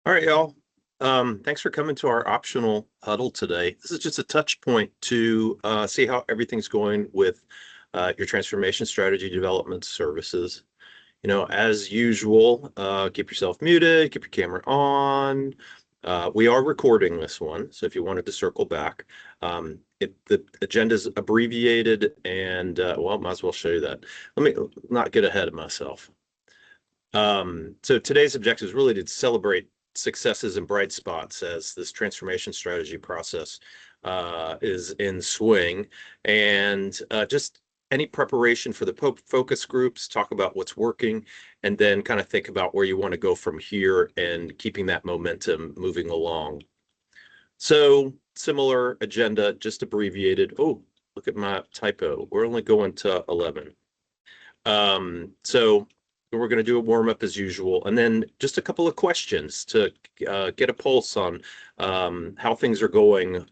All right, y'all. Thanks for coming to our optional huddle today. This is just a touch point to see how everything's going with your transformation strategy development services. As usual, keep yourself muted, keep your camera on. We are recording this one, so if you wanted to circle back, the agenda is abbreviated and, well, might as well show you that. Let me not get ahead of myself. So today's objective is really to celebrate successes and bright spots as this transformation strategy process is in swing, and just any preparation for the focus groups, talk about what's working, and then kind of think about where you want to go from here and keeping that momentum moving along. So similar agenda, just abbreviated. Oh, look at my typo. We're only going to 11. So we're going to do a warm up as usual, and then just a couple of questions to get a pulse on how things are going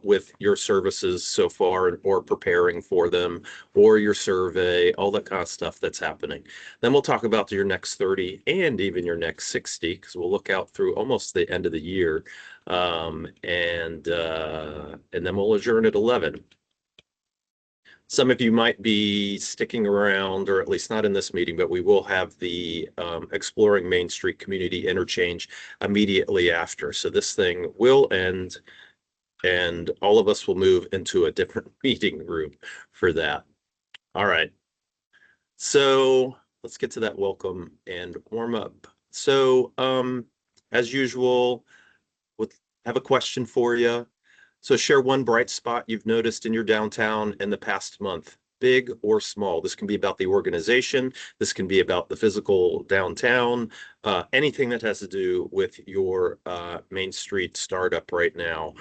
with your services so far, or preparing for them, or your survey, all that kind of stuff that's happening. Then we'll talk about your next 30 and even your next 60, because we'll look out through almost the end of the year, and then we'll adjourn at 11. Some of you might be sticking around, or at least not in this meeting, but we will have the Exploring Main Street Community Interchange immediately after. So this thing will end, and all of us will move into a different meeting room for that. All right. So let's get to that welcome and warm up. So as usual, we'll have a question for you. So share one bright spot you've noticed in your downtown in the past month, big or small. This can be about the organization. This can be about the physical downtown, anything that has to do with your Main Street startup right now.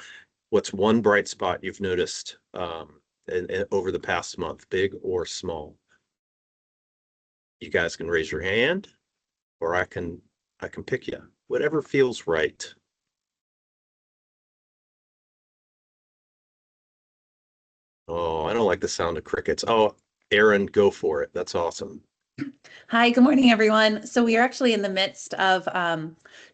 What's one bright spot you've noticed over the past month, big or small? You guys can raise your hand, or I can pick you, whatever feels right. Oh, I don't like the sound of crickets. Oh, Aaron, go for it. That's awesome. Hi, good morning, everyone. So we are actually in the midst of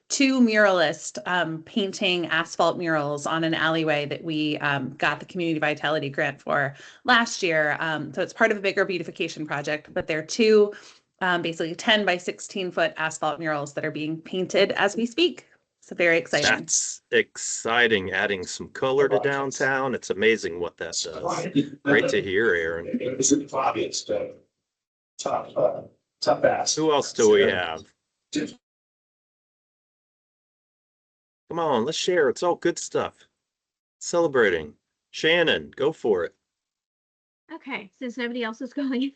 two muralists painting asphalt murals on an alleyway that we got the Community Vitality Grant for last year. So it's part of a bigger beautification project, but they're two basically 10 by 16 foot asphalt murals that are being painted as we speak. So very exciting. That's exciting, adding some color to downtown. It's amazing what that does. Great to hear, Aaron. Who else do we have? Come on, let's share. It's all good stuff. Celebrating. Shannon, go for it. Okay, since nobody else is going.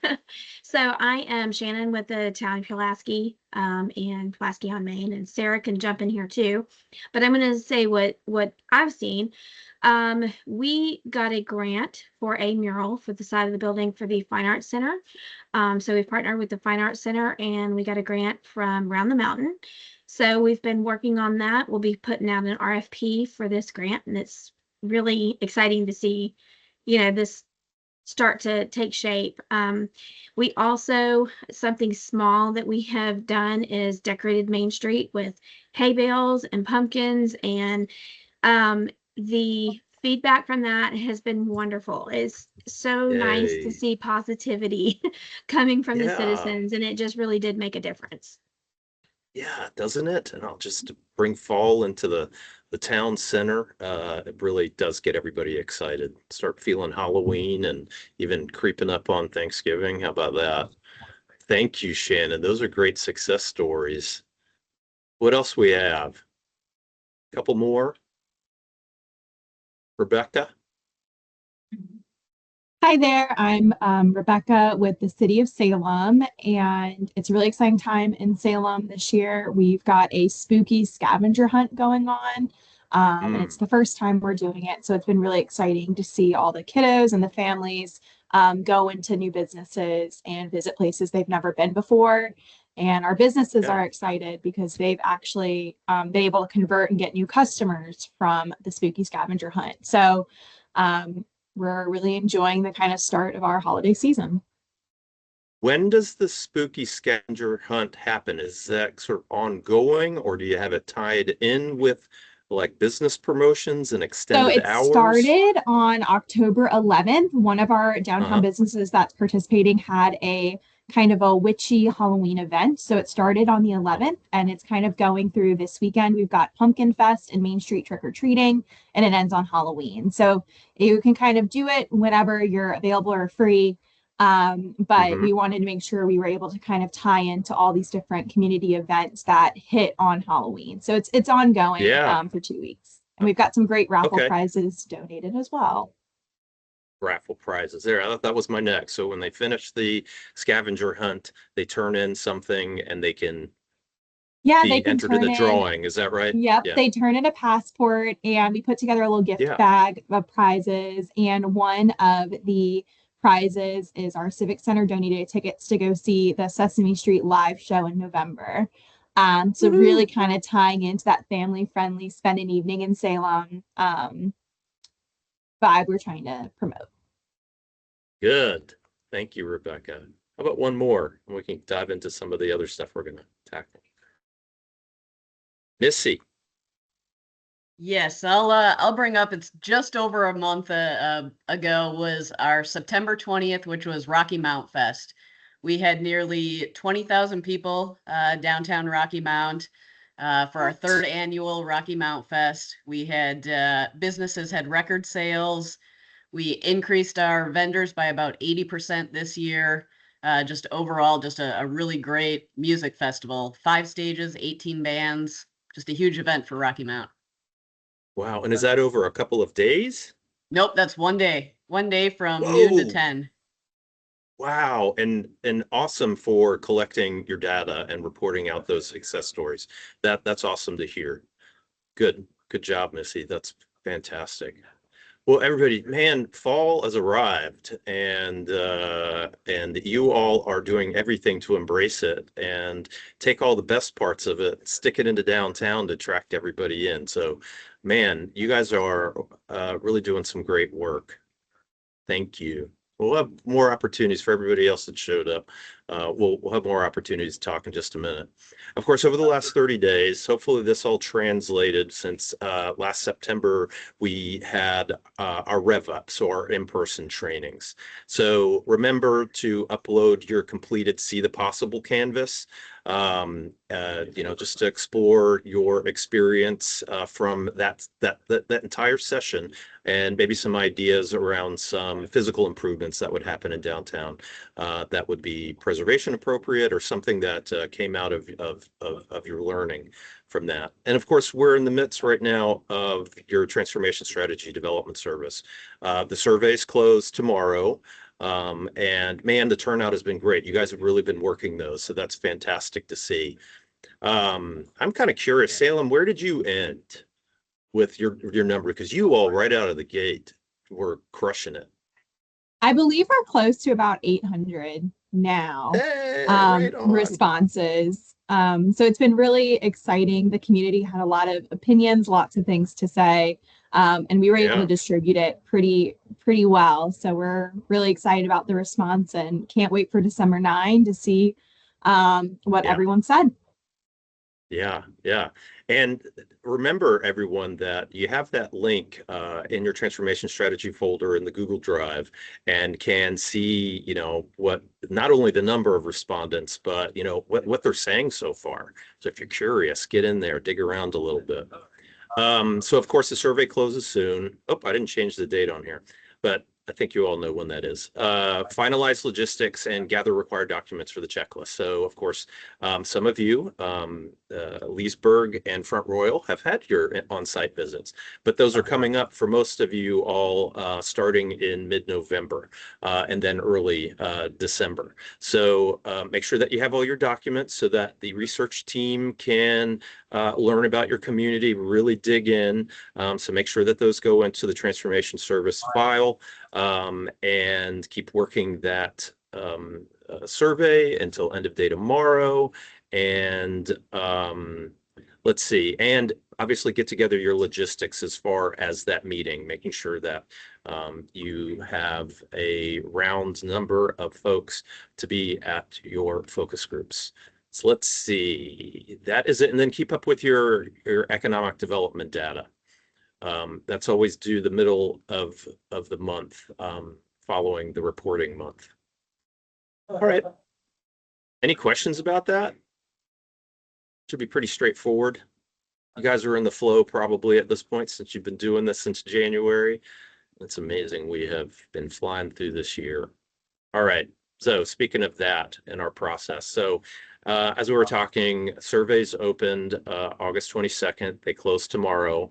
So I am Shannon with the town of Pulaski and Pulaski on Main, and Sarah can jump in here too. But I'm going to say what I've seen. We got a grant for a mural for the side of the building for the Fine Arts Center. So we've partnered with the Fine Arts Center, and we got a grant from Round the Mountain. So we've been working on that. We'll be putting out an RFP for this grant, and it's really exciting to see, this start to take shape. We also, something small that we have done is decorated Main Street with hay bales and pumpkins, and the feedback from that has been wonderful. It's so nice to see positivity coming from the citizens, and it just really did make a difference. Yeah, doesn't it? And I'll just bring fall into the town center. It really does get everybody excited. Start feeling Halloween and even creeping up on Thanksgiving. How about that? Thank you, Shannon. Those are great success stories. What else we have? A couple more. Rebecca? Hi there, I'm Rebecca with the City of Salem, and it's a really exciting time in Salem this year. We've got a spooky scavenger hunt going on, and it's the first time we're doing it, so it's been really exciting to see all the kiddos and the families go into new businesses and visit places they've never been before. And our businesses are excited because they've actually been able to convert and get new customers from the spooky scavenger hunt. So we're really enjoying the kind of start of our holiday season. When does the spooky scavenger hunt happen? Is that sort of ongoing, or do you have it tied in with like business promotions and So extended it hours? started on October 11th. One of our downtown Uh-huh. businesses that's participating had a kind of a witchy Halloween event. So it started on the Uh-huh. 11th and it's kind of going through this weekend. We've got Pumpkin Fest and Main Street Trick or Treating, and it ends on Halloween. So you can kind of do it whenever you're available or free. But Hmm. we wanted to make sure we were able to kind of tie into all these different community events that hit on Halloween. So it's ongoing Yeah. for 2 weeks. And we've got some great raffle Okay. prizes donated as well. Raffle prizes there. I thought that was my next. So when they finish the scavenger hunt, they turn in something and they can Yeah, they be can entered in turn the in, drawing. Is that right? yep, Yeah. they turn in a passport and we put together a little gift Yeah. bag of prizes. And one of the prizes is our Civic Center donated tickets to go see the Sesame Street live show in November. So really Woohoo. kind of tying into that family friendly spend an evening in Salem vibe we're trying to promote. Good. Thank you, Rebecca. How about one more? And we can dive into some of the other stuff we're going to tackle. Missy. Yes, I'll bring up it's just over a month ago was our September 20th, which was Rocky Mount Fest. We had nearly 20,000 people downtown Rocky Mount for our third annual Rocky Mount Fest. We had businesses had record sales. We increased our vendors by about 80% this year. Just overall, just a really great music festival. 5 stages, 18 bands, just a huge event for Rocky Mount. Wow. And is that over a couple of days? Nope, that's 1 day. 1 day from noon to Whoa. 10. Wow. And awesome for collecting your data and reporting out those success stories. That's awesome to hear. Good. Good job, Missy. That's fantastic. Well, everybody, man, fall has arrived, and you all are doing everything to embrace it and take all the best parts of it, stick it into downtown to attract everybody in. So, man, you guys are really doing some great work. Thank you. We'll have more opportunities for everybody else that showed up. We'll have more opportunities to talk in just a minute. Of course, over the last 30 days, hopefully this all translated since last September, we had our rev up, so our in-person trainings. So remember to upload your completed See the Possible canvas, just to explore your experience from that entire session and maybe some ideas around some physical improvements that would happen in downtown that would be preservation appropriate or something that came out of your learning from that. And of course, we're in the midst right now of your transformation strategy development service. The survey's closed tomorrow. And man, the turnout has been great. You guys have really been working those, so that's fantastic to see. I'm kind of curious, Salem, where did you end with your number? Because you all right out of the gate were crushing it. I believe we're close to about 800 now Hey, right on. responses. So it's been really exciting. The community had a lot of opinions, lots of things to say, and we were able to distribute it pretty well. So we're really excited about the response and can't wait for December 9 to see what everyone said. Yeah, yeah. And remember, everyone, that you have that link in your transformation strategy folder in the Google Drive and can see, what not only the number of respondents, but, what they're saying so far. So if you're curious, get in there, dig around a little bit. So, of course, the survey closes soon. Oh, I didn't change the date on here, but I think you all know when that is. Finalize logistics and gather required documents for the checklist. So, of course, some of you, Leesburg and Front Royal, have had your on-site visits, but those are coming up for most of you all starting in mid-November and then early December. So make sure that you have all your documents so that the research team can learn about your community, really dig in. So make sure that those go into the transformation service file. And keep working that survey until end of day tomorrow. And let's see, and obviously get together your logistics as far as that meeting, making sure that You have a round number of folks to be at your focus groups. So let's see, that is it. And then keep up with your economic development data. That's always due the middle of the month, following the reporting month. All right. Any questions about that? Should be pretty straightforward. You guys are in the flow probably at this point, since you've been doing this since January. It's amazing. We have been flying through this year. All right. So speaking of that in our process, so as we were talking, surveys opened August 22nd. They close tomorrow.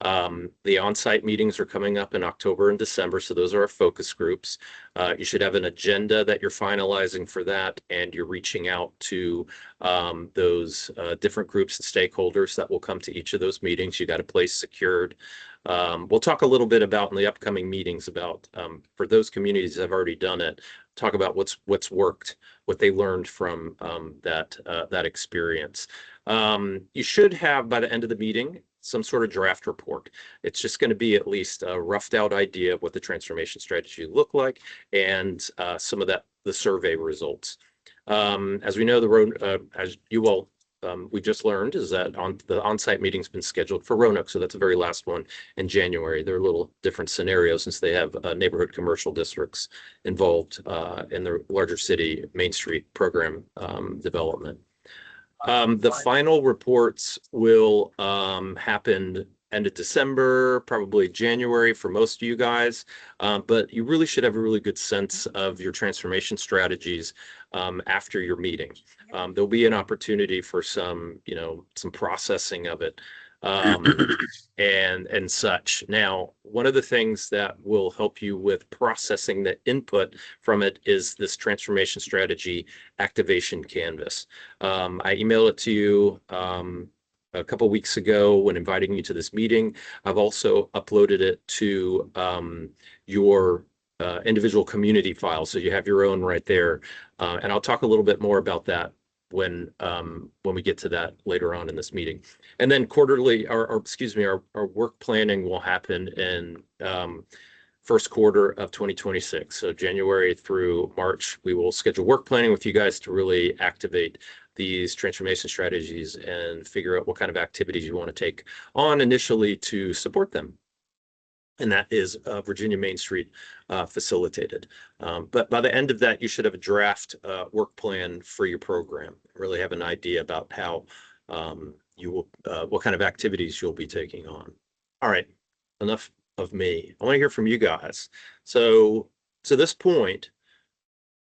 The on-site meetings are coming up in October and December, so those are our focus groups. You should have an agenda that you're finalizing for that, and you're reaching out to those different groups and stakeholders that will come to each of those meetings. You got a place secured. We'll talk a little bit about in the upcoming meetings about, for those communities that have already done it, talk about what's worked, what they learned from that experience. You should have, by the end of the meeting, some sort of draft report. It's just going to be at least a roughed out idea of what the transformation strategy look like, and some of the survey results. As we know, as you all we just learned, is that the on-site meeting's been scheduled for Roanoke, so that's the very last one in January. They're a little different scenario since they have neighborhood commercial districts involved in the larger city Main Street program development. The final reports will happen end of December, probably January for most of you guys, but you really should have a really good sense of your transformation strategies after your meeting. There'll be an opportunity for some processing of it and such. Now, one of the things that will help you with processing the input from it is this transformation strategy activation canvas. I emailed it to you a couple weeks ago when inviting you to this meeting. I've also uploaded it to your individual community file, so you have your own right there. And I'll talk a little bit more about that when we get to that later on in this meeting. And then quarterly, our work planning will happen in first quarter of 2026. So January through March, we will schedule work planning with you guys to really activate these transformation strategies and figure out what kind of activities you want to take on initially to support them. And that is Virginia Main Street facilitated. But by the end of that, you should have a draft work plan for your program. Really have an idea about how you will, what kind of activities you'll be taking on. All right, enough of me. I want to hear from you guys. So to this point,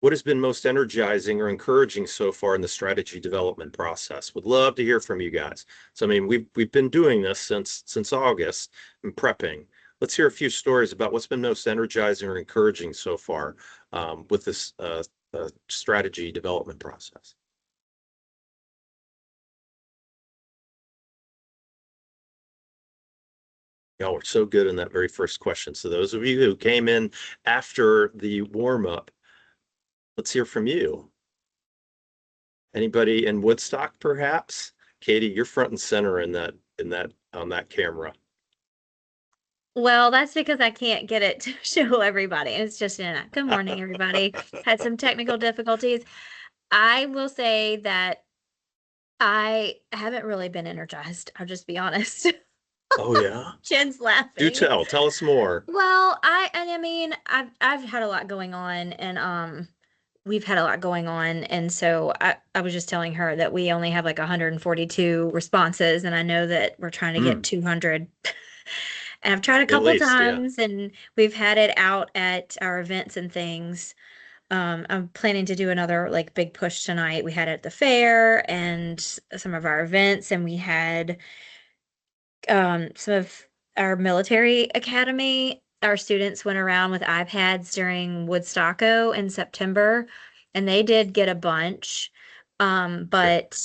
what has been most energizing or encouraging so far in the strategy development process? Would love to hear from you guys. So I mean, we've been doing this since August and prepping. Let's hear a few stories about what's been most energizing or encouraging so far with this strategy development process. Y'all were so good in that very first question. So those of you who came in after the warm-up, let's hear from you. Anybody in Woodstock, perhaps? Katie, you're front and center on that camera. Well, that's because I can't get it to show everybody. It's just good morning, everybody. Had some technical difficulties. I will say that I haven't really been energized. I'll just be honest. Oh yeah. Jen's laughing. Do tell. Tell us more. Well, I mean, I've had a lot going on, and we've had a lot going on, and so I was just telling her that we only have like 142 responses, and I know that we're trying to get 200. And I've tried a couple times, and we've had it out at our events and things. I'm planning to do another like big push tonight. We had it at the fair and some of our events, and we had some of our military academy. Our students went around with iPads during Woodstocko in September, and they did get a bunch. But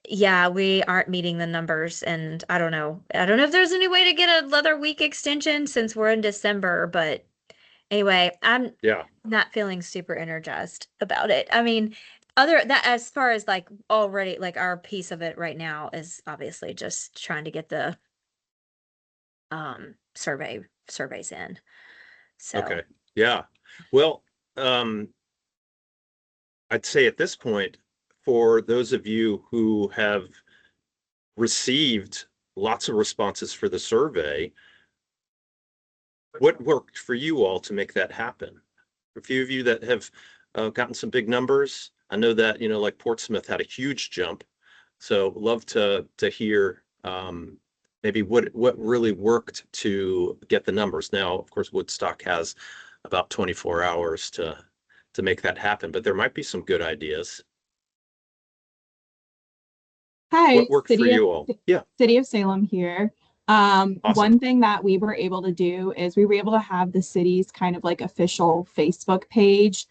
yeah, we aren't meeting the numbers, and I don't know if there's any way to get another week extension since we're in December, but anyway, I'm not feeling super energized about it. I mean, as far as like already, like our piece of it right now is obviously just trying to get the surveys in. So. Okay. Yeah. Well, I'd say at this point, for those of you who have received lots of responses for the survey, what worked for you all to make that happen? A few of you that have gotten some big numbers. I know that, like Portsmouth had a huge jump. So love to hear maybe what really worked to get the numbers. Now, of course, Woodstock has about 24 hours to make that happen, but there might be some good ideas. Hi, What worked for you all? Yeah. City of Salem here. Awesome. One thing that we were able to do is we were able to have the city's kind of like official Facebook page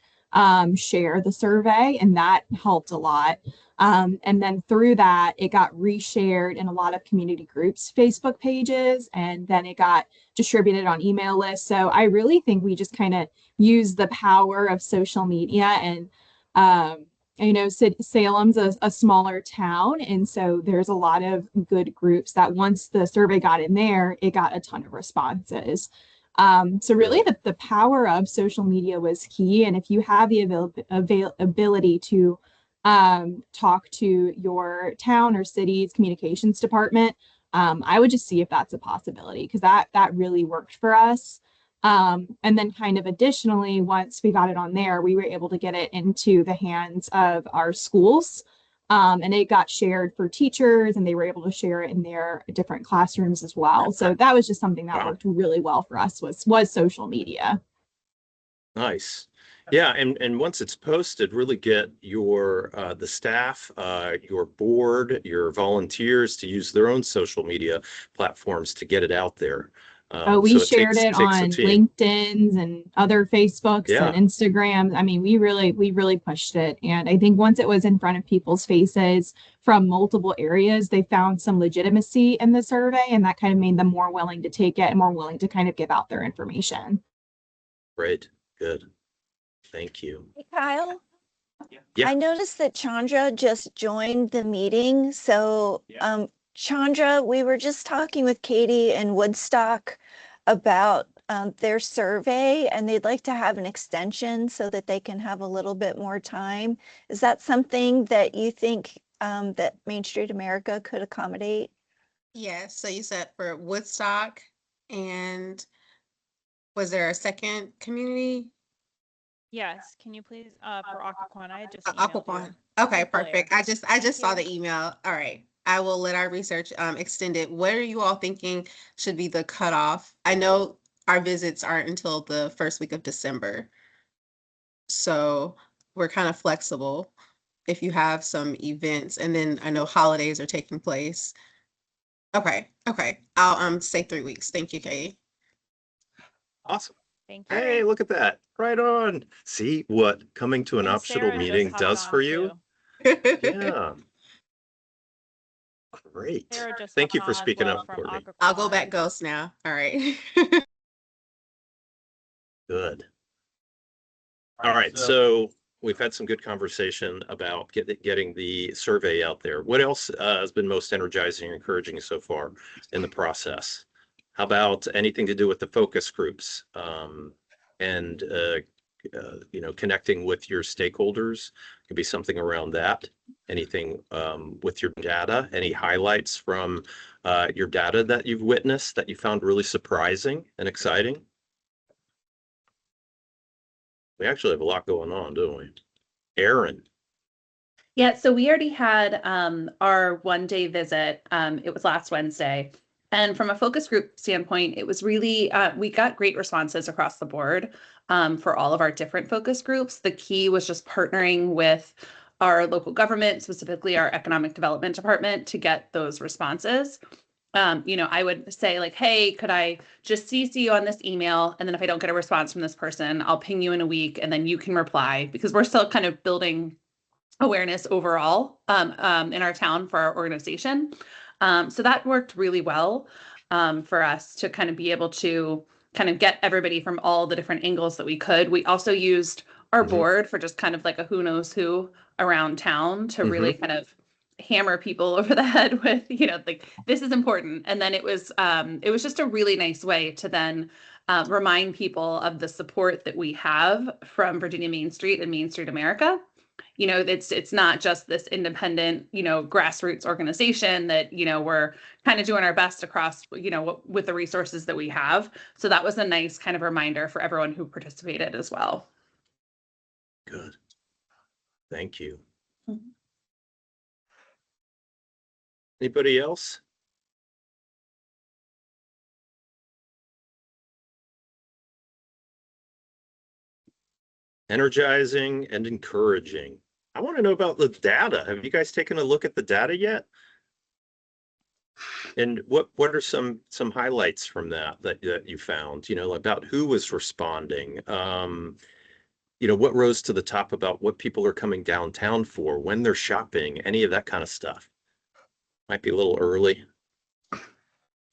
share the survey, and that helped a lot. And then through that, it got reshared in a lot of community groups' Facebook pages, and then it got distributed on email lists. So I really think we just kind of use the power of social media and Salem's a smaller town, and so there's a lot of good groups that once the survey got in there, it got a ton of responses. So really the power of social media was key. And if you have the ability to talk to your town or city's communications department, I would just see if that's a possibility, because that really worked for us. And then kind of additionally, once we got it on there, we were able to get it into the hands of our schools. And it got shared for teachers, and they were able to share it in their different classrooms as well. So that was just something that worked really well for us, was social media. Nice. Yeah, and once it's posted, really get your the staff, your board, your volunteers to use their own social media platforms to get it out there. We so shared it on LinkedIn's and other Facebooks and Instagrams. I mean, we really pushed it. And I think once it was in front of people's faces from multiple areas, they found some legitimacy in the survey, and that kind of made them more willing to take it and more willing to kind of give out their information. Great. Good. Thank you. Hey, Kyle. Yeah. I noticed that Chandra just joined the meeting. So, Chandra, we were just talking with Katie and Woodstock about their survey, and they'd like to have an extension so that they can have a little bit more time. Is that something that you think that Main Street America could accommodate? Yes. So you said for Woodstock, and was there a second community? Yes. Can you please for Occoquan? I just Occoquan. Okay, perfect. I just saw the email. All right. I will let our research extend it. What are you all thinking should be the cutoff? I know our visits aren't until the first week of December, so we're kind of flexible if you have some events, and then I know holidays are taking place. Okay. I'll say 3 weeks. Thank you, Katie. Awesome. Thank you. Hey, look at that. Right on. See what coming to an optional Sarah meeting just does hopped for on, you? too. Yeah. Great. Sarah just Thank you hopped for on as speaking well up, from Courtney. I'll go Occoquan. back ghost now. All right. Good. All right. So we've had some good conversation about getting the survey out there. What else has been most energizing and encouraging so far in the process? How about anything to do with the focus groups and connecting with your stakeholders? Could be something around that. Anything with your data? Any highlights from your data that you've witnessed that you found really surprising and exciting? We actually have a lot going on, don't we? Aaron. Yeah, so we already had our one-day visit. It was last Wednesday. And from a focus group standpoint, it was really, we got great responses across the board for all of our different focus groups. The key was just partnering with our local government, specifically our economic development department, to get those responses. I would say like, hey, could I just CC you on this email? And then if I don't get a response from this person, I'll ping you in a week and then you can reply, because we're still kind of building awareness overall in our town for our organization. So that worked really well for us to kind of be able to kind of get everybody from all the different angles that we could. We also used our board for just kind of like a who knows who around town to really kind of hammer people over the head with, like, this is important. And then it was just a really nice way to then remind people of the support that we have from Virginia Main Street and Main Street America. You know, it's not just this independent, you know, grassroots organization that, you know, we're kind of doing our best across, you know, with the resources that we have. So that was a nice kind of reminder for everyone who participated as well. Good. Thank you. Mhm. Anybody else? Energizing and encouraging. I want to know about the data. Have you guys taken a look at the data yet? And what are some highlights from that you found, you know, about who was responding? You know, what rose to the top about what people are coming downtown for, when they're shopping, any of that kind of stuff? Might be a little early.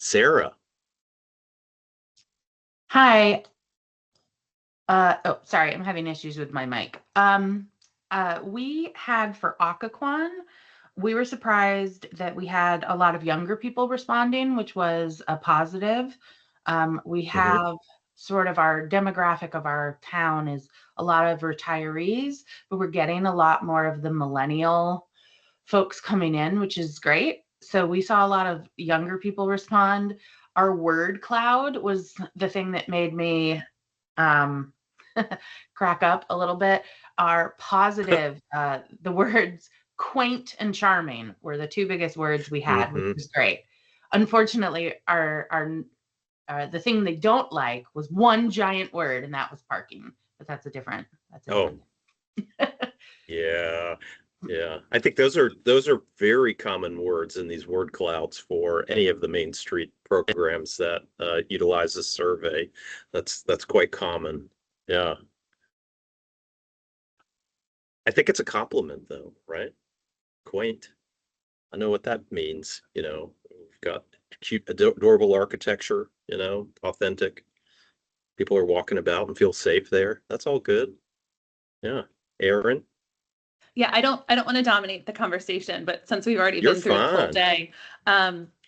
Sarah. Hi. Oh, sorry, I'm having issues with my mic. We had for Occoquan, we were surprised that we had a lot of younger people responding, which was a positive. We have sort of our demographic of our town is a lot of retirees, but we're getting a lot more of the millennial folks coming in, which is great. So we saw a lot of younger people respond. Our word cloud was the thing that made me crack up a little bit. Our positive, the words quaint and charming were the two biggest words we had, which was great. Unfortunately, our the thing they don't like was one giant word, and that was parking. But that's a different. Yeah. Yeah, I think those are very common words in these word clouds for any of the Main Street programs that utilize this survey. That's quite common. Yeah. I think it's a compliment though, right? Quaint. I know what that means, you know. We've got cute, adorable architecture, you know, authentic. People are walking about and feel safe there. That's all good. Yeah. Aaron? Yeah, I don't want to dominate the conversation, but since we've already You're been through the full fine. day,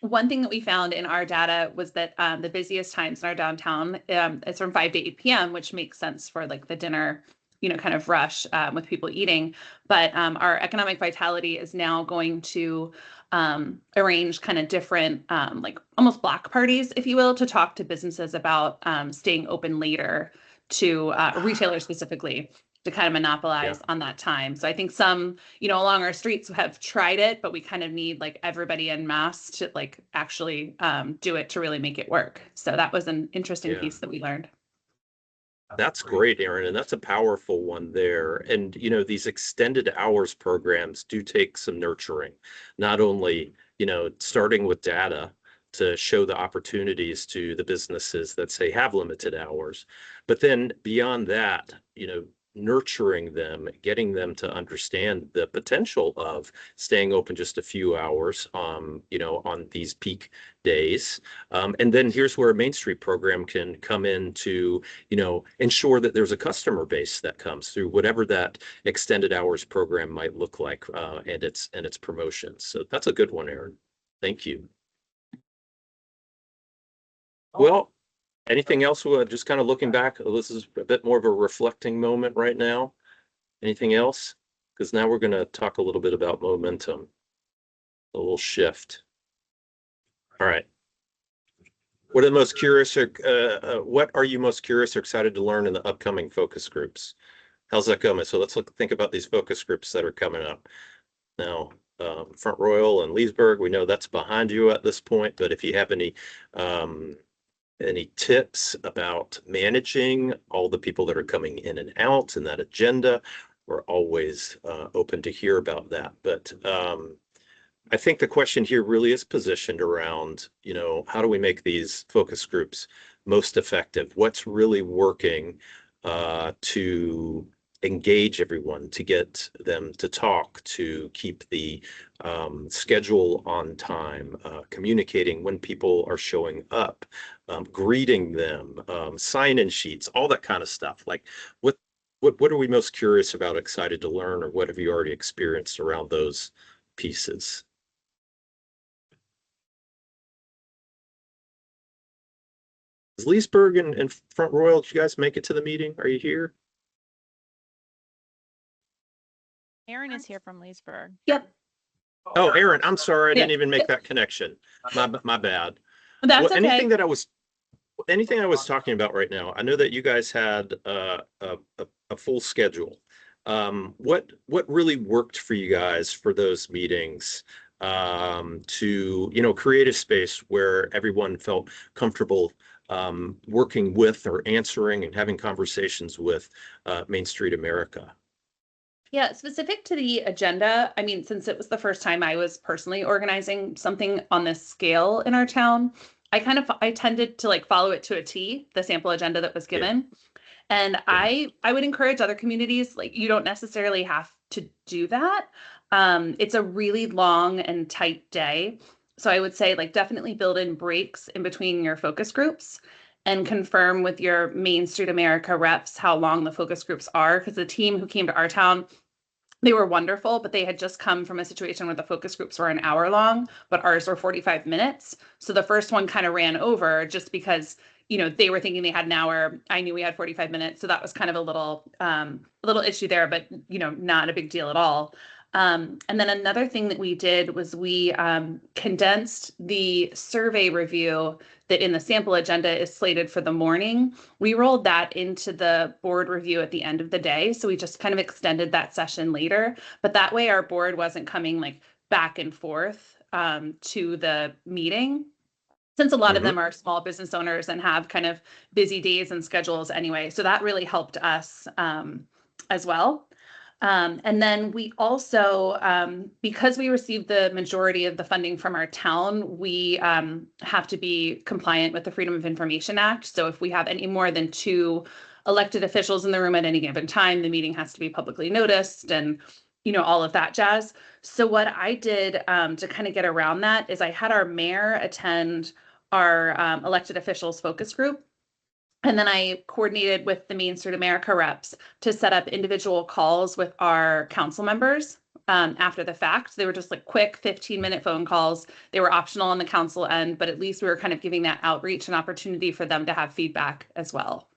one thing that we found in our data was that the busiest times in our downtown is from 5 to 8 p.m., which makes sense for like the dinner, you know, kind of rush with people eating. But our economic vitality is now going to arrange kind of different, like almost block parties, if you will, to talk to businesses about staying open later to retailers specifically, to kind of monopolize on that time. So I think some, you know, along our streets have tried it, but we kind of need like everybody en masse to like actually do it to really make it work. So that was an interesting piece that we learned. That's great, Aaron, and that's a powerful one there. And you know, these extended hours programs do take some nurturing, not only, you know, starting with data to show the opportunities to the businesses that say have limited hours, but then beyond that, you know, nurturing them, getting them to understand the potential of staying open just a few hours, you know, on these peak days. And then here's where a Main Street program can come in to, you know, ensure that there's a customer base that comes through whatever that extended hours program might look like, and its promotions. So that's a good one, Aaron. Thank you. Well, anything else? Just kind of looking back, this is a bit more of a reflecting moment right now. Anything else? Because now we're going to talk a little bit about momentum, a little shift. All right. What are the most curious, what are you most curious or excited to learn in the upcoming focus groups? How's that going? So let's think about these focus groups that are coming up. Now, Front Royal and Leesburg, we know that's behind you at this point, but if you have any tips about managing all the people that are coming in and out in that agenda, we're always open to hear about that. But I think the question here really is positioned around, you know, how do we make these focus groups most effective? What's really working to engage everyone, to get them to talk, to keep the schedule on time, communicating when people are showing up, greeting them, sign-in sheets, all that kind of stuff. Like what are we most curious about, excited to learn, or what have you already experienced around those pieces? Is Leesburg and Front Royal, did you guys make it to the meeting? Are you here? Aaron is here from Leesburg. Yep. Oh, Aaron, I'm sorry. I didn't Yeah. even make that connection. My bad. That's Well, okay. anything I was talking about right now, I know that you guys had a full schedule. What really worked for you guys for those meetings to, you know, create a space where everyone felt comfortable working with or answering and having conversations with Main Street America? Yeah, specific to the agenda, I mean, since it was the first time I was personally organizing something on this scale in our town, I tended to like follow it to a T, the sample agenda that was given. And I would encourage other communities, like you don't necessarily have to do that. It's a really long and tight day. So I would say like definitely build in breaks in between your focus groups and confirm with your Main Street America reps how long the focus groups are. Because the team who came to our town, they were wonderful, but they had just come from a situation where the focus groups were an hour long, but ours were 45 minutes. So the first one kind of ran over just because, you know, they were thinking they had an hour. I knew we had 45 minutes. So that was kind of a little issue there, but, you know, not a big deal at all. And then another thing that we did was we condensed the survey review that in the sample agenda is slated for the morning. We rolled that into the board review at the end of the day. So we just kind of extended that session later. But that way our board wasn't coming like back and forth to the meeting, since a lot of them are small business owners and have kind of busy days and schedules anyway. So that really helped us as well. And then we also, because we received the majority of the funding from our town, we have to be compliant with the Freedom of Information Act. So if we have any more than 2 elected officials in the room at any given time, the meeting has to be publicly noticed and, you know, all of that jazz. So what I did to kind of get around that is I had our mayor attend our elected officials focus group. And then I coordinated with the Main Street America reps to set up individual calls with our council members after the fact. They were just like quick 15-minute phone calls. They were optional on the council end, but at least we were kind of giving that outreach and opportunity for them to have feedback as well.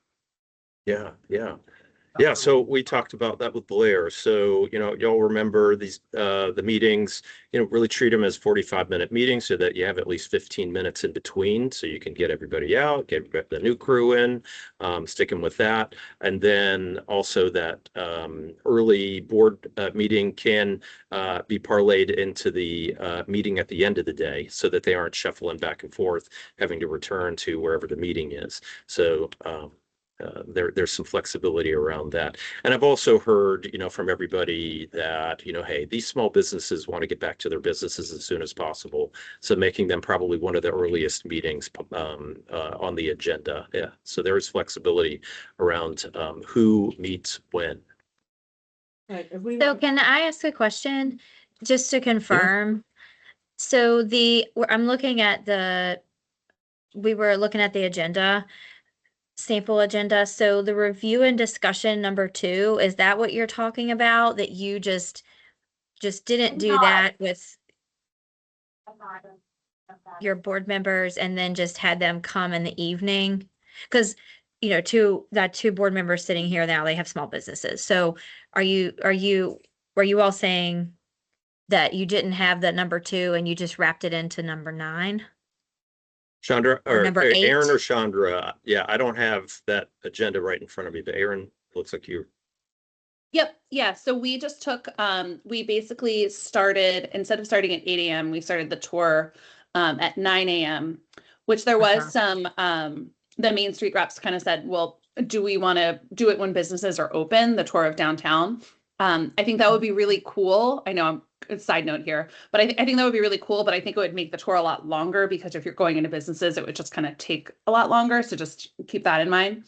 Yeah. So we talked about that with Blair. So, you know, y'all remember these, the meetings, you know, really treat them as 45-minute meetings so that you have at least 15 minutes in between so you can get everybody out, get the new crew in, sticking with that. And then also that early board meeting can be parlayed into the meeting at the end of the day so that they aren't shuffling back and forth, having to return to wherever the meeting is. So, there's some flexibility around that. And I've also heard, you know, from everybody that, you know, hey, these small businesses want to get back to their businesses as soon as possible. So making them probably one of the earliest meetings on the agenda. Yeah. So there is flexibility around who meets when. So can I ask a question just to confirm? So I'm looking at we were looking at the agenda, sample agenda. So the review and discussion number 2, is that what you're talking about? That you just didn't do that with your board members and then just had them come in the evening? Because, you know, 2 board members sitting here now, they have small businesses. So were you all saying that you didn't have that number 2 and you just wrapped it into number 9? Chandra Or or number 8? Aaron or Chandra? Yeah, I don't have that agenda right in front of me, but Aaron, looks like you. Yep. Yeah. So we just took, we basically started, instead of starting at 8 a.m., we started the tour at 9 a.m., which there was some, the Main Street reps kind of said, well, do we want to do it when businesses are open, the tour of downtown? I think that would be really cool. I know I'm a side note here, but I think that would be really cool, but I think it would make the tour a lot longer because if you're going into businesses, it would just kind of take a lot longer. So just keep that in mind.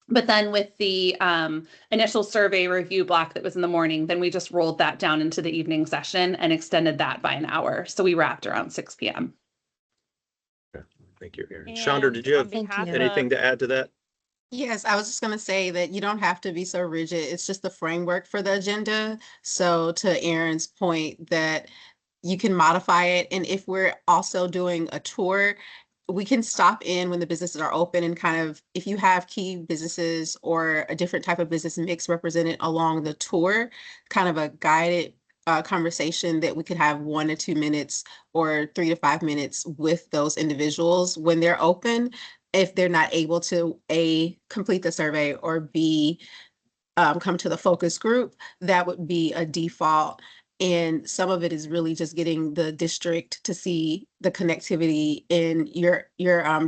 But then with the initial survey review block that was in the morning, then we just rolled that down into the evening session and extended that by an hour. So we wrapped around 6 p.m. Okay. Thank you, Aaron. And Chandra, did you have behalf of- anything to add to that? Yes, I was just going to say that you don't have to be so rigid. It's just the framework for the agenda. So to Aaron's point that you can modify it. And if we're also doing a tour, we can stop in when the businesses are open and kind of, if you have key businesses or a different type of business mix represented along the tour, kind of a guided conversation that we could have 1 to 2 minutes or 3 to 5 minutes with those individuals when they're open, if they're not able to A, complete the survey, or B, come to the focus group, that would be a default. And some of it is really just getting the district to see the connectivity in your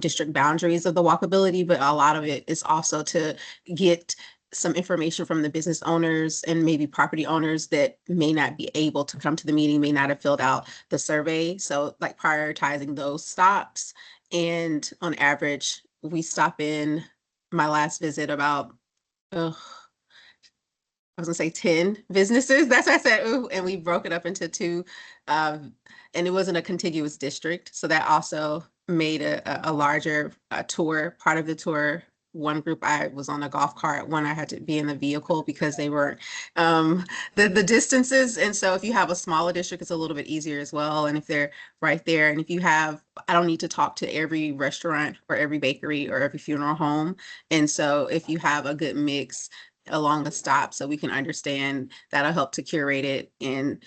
district boundaries of the walkability, but a lot of it is also to get some information from the business owners and maybe property owners that may not be able to come to the meeting, may not have filled out the survey. So like prioritizing those stops. And on average, we stop in, my last visit, about, I was gonna say 10 businesses. That's why I said, ooh, and we broke it up into 2. And it wasn't a contiguous district. So that also made a larger tour, part of the tour. One group, I was on a golf cart. One, I had to be in the vehicle because they weren't the distances. And so if you have a smaller district, it's a little bit easier as well. And if they're right there, and if you have, I don't need to talk to every restaurant or every bakery or every funeral home. And so if you have a good mix along the stop, so we can understand, that'll help to curate it and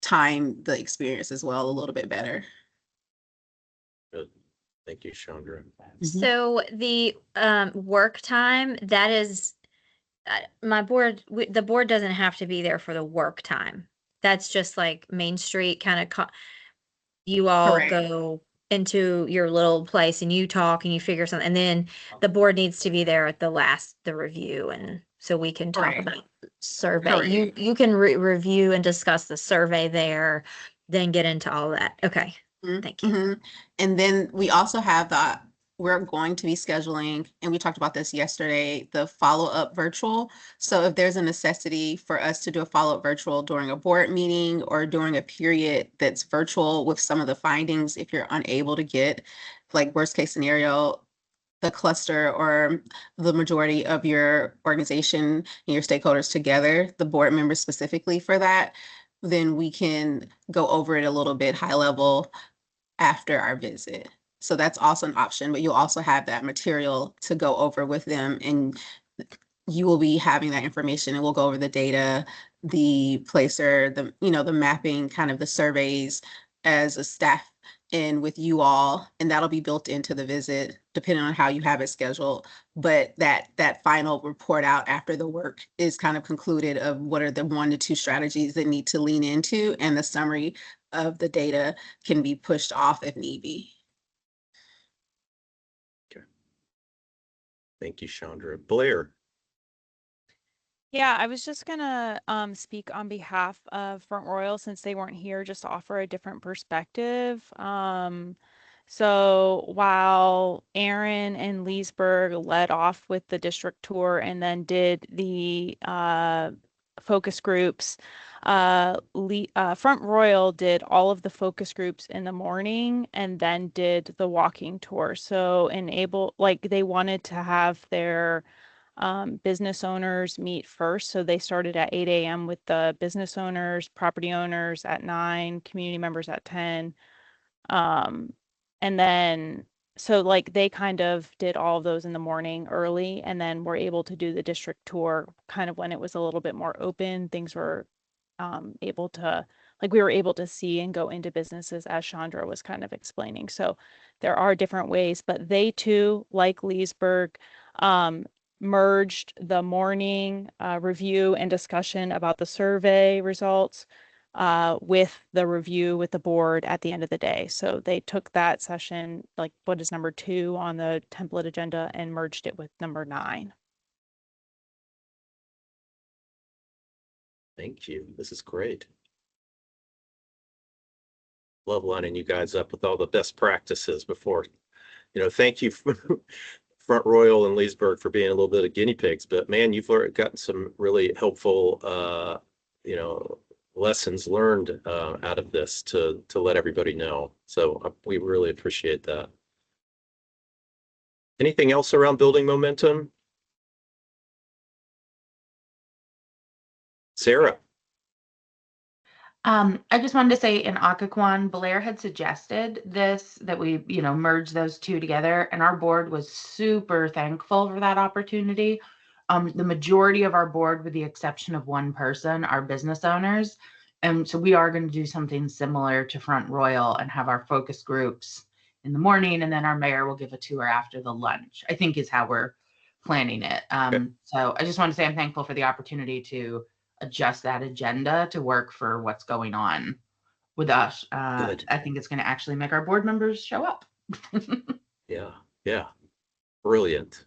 time the experience as well a little bit better. Good. Thank you, Chandra. So the work time, that is my board, the board doesn't have to be there for the work time. That's just like Main Street kind of, you all Correct. go into your little place and you talk and you figure something, and then the board needs to be there at the review, and so we can talk Correct. about the survey. Correct. You can review and discuss the survey there, then get into all that. Okay, thank you. Mm-hmm. And then we also have we're going to be scheduling, and we talked about this yesterday, the follow-up virtual. So if there's a necessity for us to do a follow-up virtual during a board meeting or during a period that's virtual with some of the findings, if you're unable to get, like worst case scenario, the cluster or the majority of your organization and your stakeholders together, the board members specifically for that, then we can go over it a little bit high level after our visit. So that's also an option, but you'll also have that material to go over with them, and you will be having that information, and we'll go over the data, the placer, the mapping, kind of the surveys as a staff and with you all, and that'll be built into the visit depending on how you have it scheduled. But that final report out after the work is kind of concluded of what are the 1 to 2 strategies that need to lean into, and the summary of the data can be pushed off if need be. Okay. Thank you, Chandra. Blair. Yeah, I was just gonna speak on behalf of Front Royal since they weren't here, just to offer a different perspective. So while Aaron and Leesburg led off with the district tour and then did the focus groups, Front Royal did all of the focus groups in the morning and then did the walking tour. So they wanted to have their business owners meet first. So they started at 8 a.m. with the business owners, property owners at 9, community members at 10. And then, so like they kind of did all of those in the morning early, and then were able to do the district tour kind of when it was a little bit more open. Things were able to, like we were able to see and go into businesses as Chandra was kind of explaining. So there are different ways, but they too, like Leesburg, merged the morning review and discussion about the survey results with the review with the board at the end of the day. So they took that session, like what is number 2 on the template agenda, and merged it with number 9. Thank you. This is great. Love lining you guys up with all the best practices before. Thank you, Front Royal and Leesburg, for being a little bit of guinea pigs. But man, you've gotten some really helpful, lessons learned out of this to let everybody know. So we really appreciate that. Anything else around building momentum? Sarah. I just wanted to say in Occoquan, Blair had suggested this, that we, merge those two together, and our board was super thankful for that opportunity. The majority of our board, with the exception of one person, are business owners. And so we are going to do something similar to Front Royal and have our focus groups in the morning, and then our mayor will give a tour after the lunch, I think is how we're planning it. So I just want to say I'm thankful for the opportunity to adjust that agenda to work for what's going on with us. Good. I think it's going to actually make our board members show up. Yeah. Brilliant.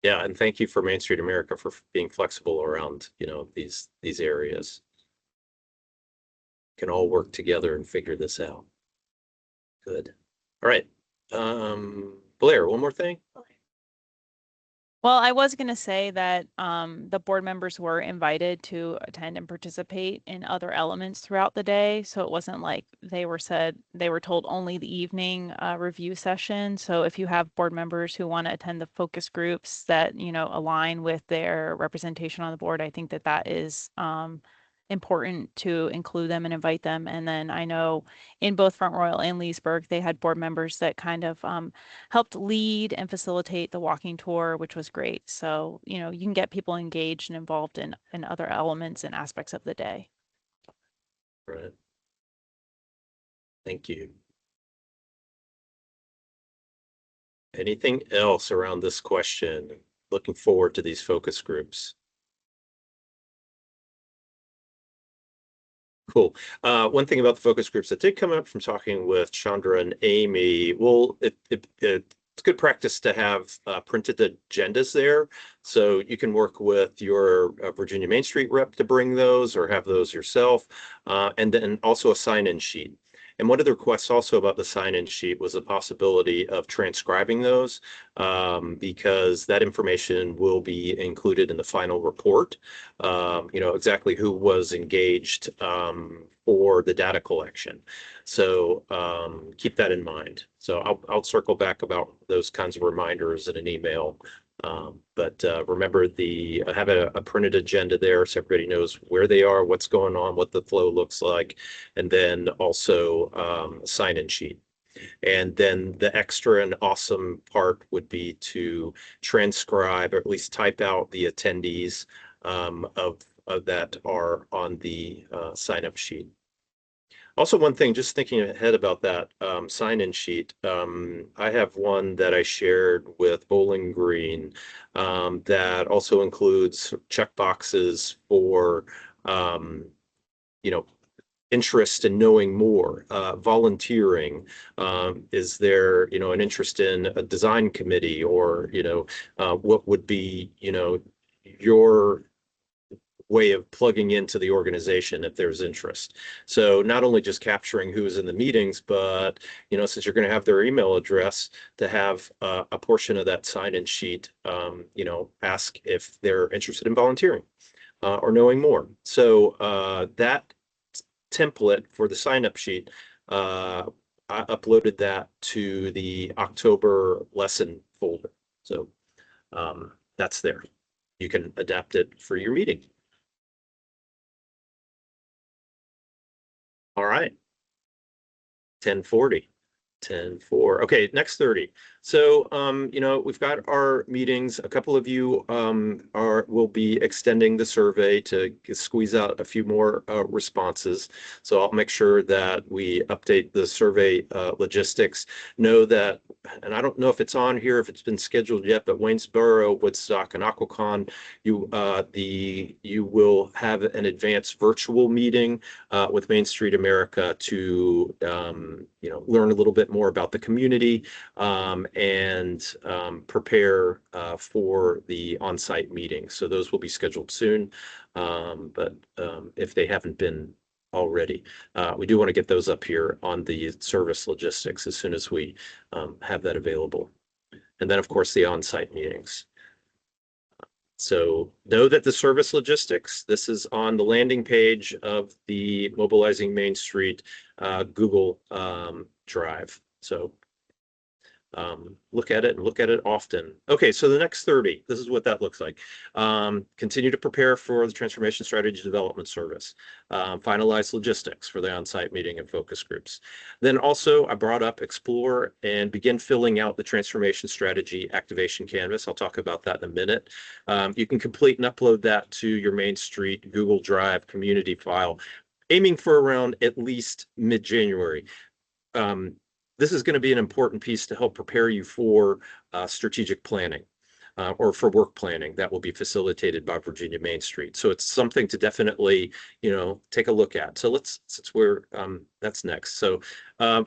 Yeah, and thank you for Main Street America for being flexible around, these areas. Can all work together and figure this out. Good. All right. Blair, one more thing. Well, I was going to say that the board members were invited to attend and participate in other elements throughout the day. So it wasn't like they were told only the evening review session. So if you have board members who want to attend the focus groups that, align with their representation on the board, I think that is important to include them and invite them. And then I know in both Front Royal and Leesburg, they had board members that kind of helped lead and facilitate the walking tour, which was great. So, you can get people engaged and involved in other elements and aspects of the day. Right. Thank you. Anything else around this question? Looking forward to these focus groups. Cool. One thing about the focus groups that did come up from talking with Chandra and Amy, well, it's good practice to have printed agendas there. So you can work with your Virginia Main Street rep to bring those or have those yourself. And then also a sign-in sheet. And one of the requests also about the sign-in sheet was the possibility of transcribing those because that information will be included in the final report. Exactly who was engaged for the data collection. So keep that in mind. So I'll circle back about those kinds of reminders in an email. But remember have a printed agenda there so everybody knows where they are, what's going on, what the flow looks like, and then also a sign-in sheet. And then the extra and awesome part would be to transcribe or at least type out the attendees of that are on the sign-up sheet. Also, one thing, just thinking ahead about that sign-in sheet, I have one that I shared with Bowling Green that also includes check boxes for, interest in knowing more, volunteering. Is there, an interest in a design committee or, what would be, your way of plugging into the organization if there's interest. So not only just capturing who's in the meetings, but since you're going to have their email address, to have a portion of that sign-in sheet, ask if they're interested in volunteering or knowing more. So that template for the sign-up sheet, I uploaded that to the October lesson folder. So that's there. You can adapt it for your meeting. All right. 10:40. 10:04. Okay, next 30. So, we've got our meetings. A couple of you will be extending the survey to squeeze out a few more responses. So I'll make sure that we update the survey logistics. Know that, and I don't know if it's on here, if it's been scheduled yet, but Waynesboro, Woodstock, and Occoquan, you will have an advanced virtual meeting with Main Street America to learn a little bit more about the community and prepare for the on-site meeting. So those will be scheduled soon, but if they haven't been already, we do want to get those up here on the service logistics as soon as we have that available. And then, of course, the on-site meetings. So know that the service logistics, this is on the landing page of the Mobilizing Main Street Google Drive. So look at it and look at it often. Okay, so the next 30, this is what that looks like. Continue to prepare for the Transformation Strategy Development Service. Finalize logistics for the on-site meeting and focus groups. Then also I brought up explore and begin filling out the Transformation Strategy Activation Canvas. I'll talk about that in a minute. You can complete and upload that to your Main Street Google Drive community file, aiming for around at least mid-January. This is going to be an important piece to help prepare you for strategic planning or for work planning that will be facilitated by Virginia Main Street. So it's something to definitely, take a look at. So that's next. So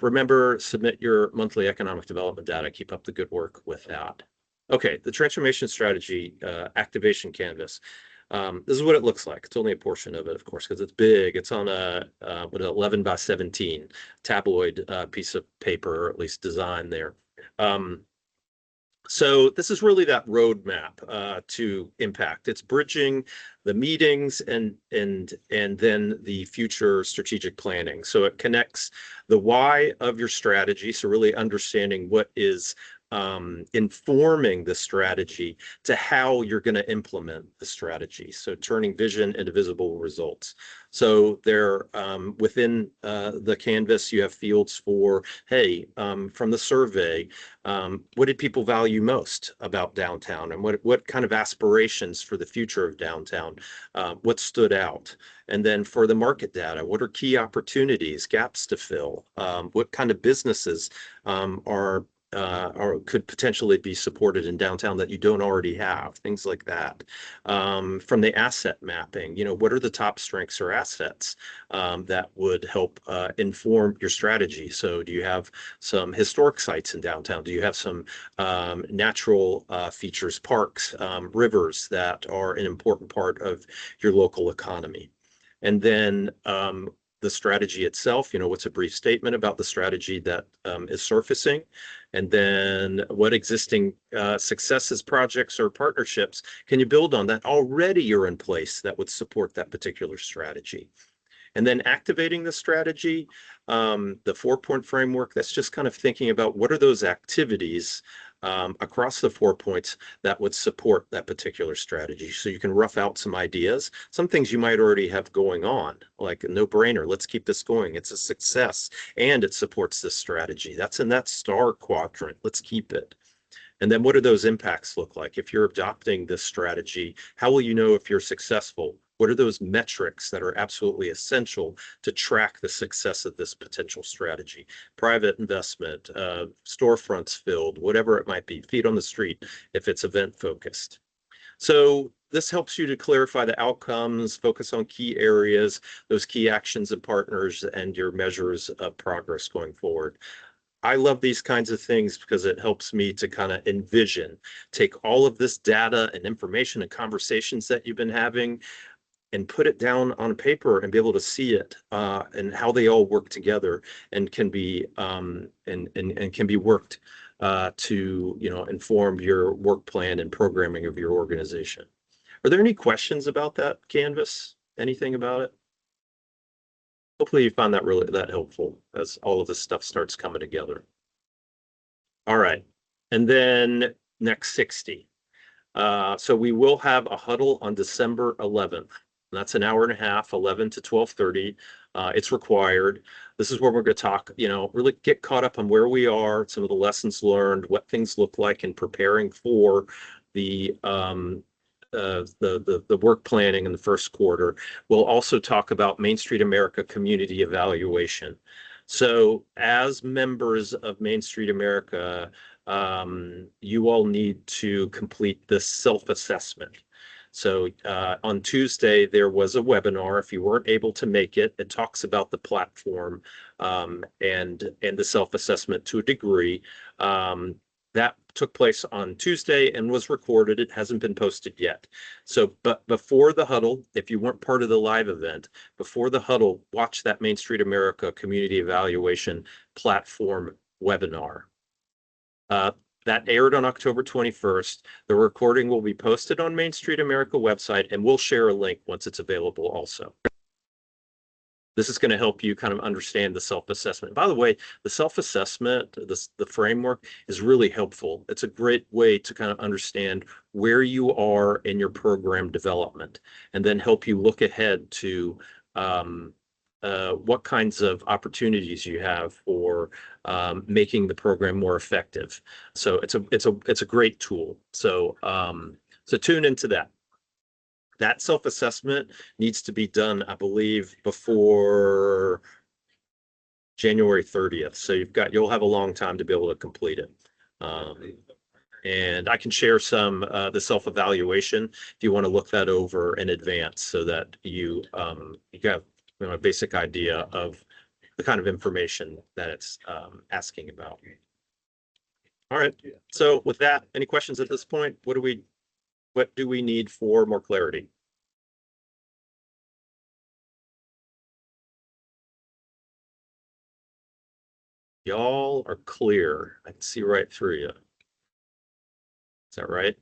remember, submit your monthly economic development data. Keep up the good work with that. Okay, the Transformation Strategy Activation Canvas. This is what it looks like. It's only a portion of it, of course, because it's big. It's on a 11 by 17 tabloid piece of paper, or at least design there. So this is really that roadmap to impact. It's bridging the meetings and then the future strategic planning. So it connects the why of your strategy. So really understanding what is informing the strategy to how you're going to implement the strategy. So turning vision into visible results. So there within the canvas, you have fields for, hey, from the survey, what did people value most about downtown, and what kind of aspirations for the future of downtown? What stood out? And then for the market data, what are key opportunities, gaps to fill? What kind of businesses are or could potentially be supported in downtown that you don't already have, things like that. From the asset mapping, what are the top strengths or assets that would help inform your strategy? So do you have some historic sites in downtown? Do you have some natural features, parks, rivers that are an important part of your local economy? And then the strategy itself, what's a brief statement about the strategy that is surfacing, and then what existing successes, projects, or partnerships can you build on that already are in place that would support that particular strategy. And then activating the strategy, the 4-point framework, that's just kind of thinking about what are those activities across the 4 points that would support that particular strategy. So you can rough out some ideas, some things you might already have going on, like a no-brainer. Let's keep this going. It's a success and it supports this strategy. That's in that star quadrant. Let's keep it. And then what do those impacts look like? If you're adopting this strategy, how will you know if you're successful? What are those metrics that are absolutely essential to track the success of this potential strategy? Private investment, storefronts filled, whatever it might be, feet on the street if it's event focused. So this helps you to clarify the outcomes, focus on key areas, those key actions and partners, and your measures of progress going forward. I love these kinds of things because it helps me to kind of envision, take all of this data and information and conversations that you've been having and put it down on paper and be able to see it and how they all work together and can be and can be worked to inform your work plan and programming of your organization. Are there any questions about that canvas? Anything about it? Hopefully you found that really helpful as all of this stuff starts coming together. All right, and then next 60. So we will have a huddle on December 11th. That's an hour and a half, 11 to 12:30. It's required. This is where we're going to talk, really get caught up on where we are, some of the lessons learned, what things look like in preparing for the work planning in the first quarter. We'll also talk about Main Street America community evaluation. So as members of Main Street America, you all need to complete this self-assessment. So on Tuesday, there was a webinar. If you weren't able to make it, it talks about the platform and the self-assessment to a degree. That took place on Tuesday and was recorded. It hasn't been posted yet. So, but before the huddle, if you weren't part of the live event, before the huddle, watch that Main Street America Community Evaluation Platform webinar. That aired on October 21st. The recording will be posted on Main Street America website, and we'll share a link once it's available also. This is going to help you kind of understand the self-assessment. By the way, the self-assessment, the framework is really helpful. It's a great way to kind of understand where you are in your program development, and then help you look ahead to what kinds of opportunities you have for making the program more effective. So it's a great tool. So so tune into that. That self-assessment needs to be done, I believe, before January 30th. So you'll have a long time to be able to complete it. And I can share some the self-evaluation if you want to look that over in advance, so that you have a basic idea of the kind of information that it's asking about. All right. So with that, any questions at this point? What do we need for more clarity? Y'all are clear. I can see right through you. Is that right?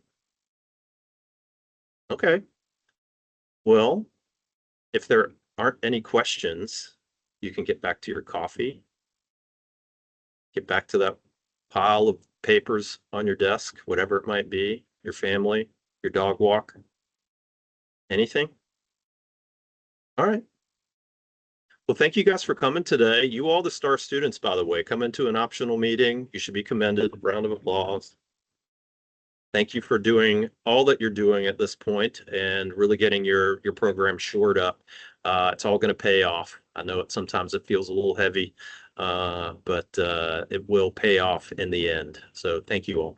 Okay. Well, if there aren't any questions, you can get back to your coffee. Get back to that pile of papers on your desk, whatever it might be, your family, your dog walk, anything? All right. Well, thank you guys for coming today. You all the STAR students, by the way, come into an optional meeting. You should be commended. Round of applause. Thank you for doing all that you're doing at this point and really getting your program shored up. It's all going to pay off. I know sometimes it feels a little heavy, but it will pay off in the end. So thank you all.